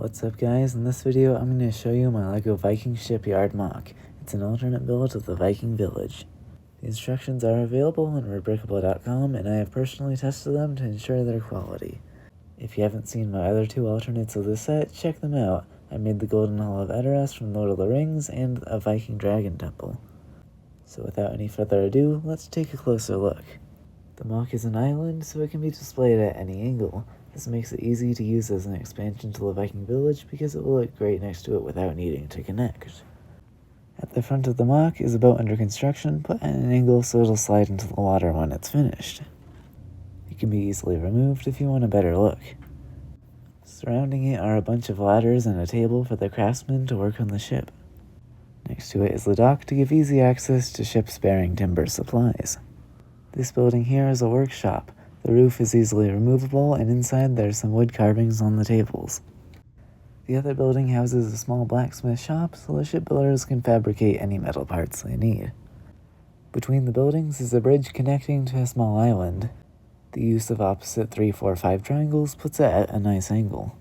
What's up guys, in this video I'm going to show you my LEGO Viking Shipyard MOC. It's an alternate build of the Viking village. The instructions are available on Rebrickable.com and I have personally tested them to ensure their quality. If you haven't seen my other two alternates of this set, check them out. I made the Golden Hall of Edoras from Lord of the Rings and a Viking dragon temple. So without any further ado, let's take a closer look. The MOC is an island, so it can be displayed at any angle. This makes it easy to use as an expansion to the Viking village because it will look great next to it without needing to connect. At the front of the MOC is a boat under construction, put at an angle so it'll slide into the water when it's finished. It can be easily removed if you want a better look. Surrounding it are a bunch of ladders and a table for the craftsmen to work on the ship. Next to it is the dock to give easy access to ships bearing timber supplies. This building here is a workshop. The roof is easily removable, and inside there's some wood carvings on the tables. The other building houses a small blacksmith shop, so the shipbuilders can fabricate any metal parts they need. Between the buildings is a bridge connecting to a small island. The use of opposite 3, 4, 5 triangles puts it at a nice angle.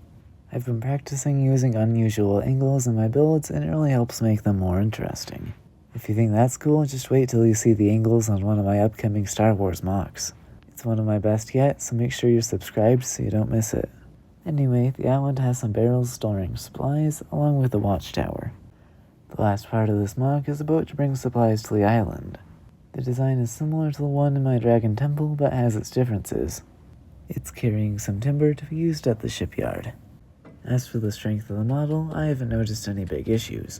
I've been practicing using unusual angles in my builds, and it really helps make them more interesting. If you think that's cool, just wait till you see the angles on one of my upcoming Star Wars MOCs. It's one of my best yet, so make sure you're subscribed so you don't miss it. Anyway, the island has some barrels storing supplies, along with a watchtower. The last part of this MOC is a boat to bring supplies to the island. The design is similar to the one in my Dragon Temple, but has its differences. It's carrying some timber to be used at the shipyard. As for the strength of the model, I haven't noticed any big issues.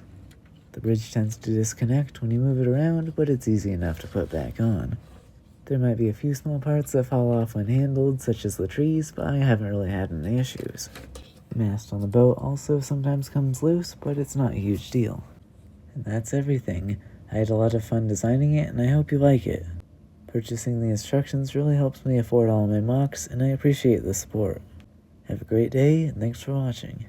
The bridge tends to disconnect when you move it around, but it's easy enough to put back on. There might be a few small parts that fall off when handled, such as the trees, but I haven't really had any issues. The mast on the boat also sometimes comes loose, but it's not a huge deal. And that's everything. I had a lot of fun designing it, and I hope you like it. Purchasing the instructions really helps me afford all my MOCs, and I appreciate the support. Have a great day, and thanks for watching.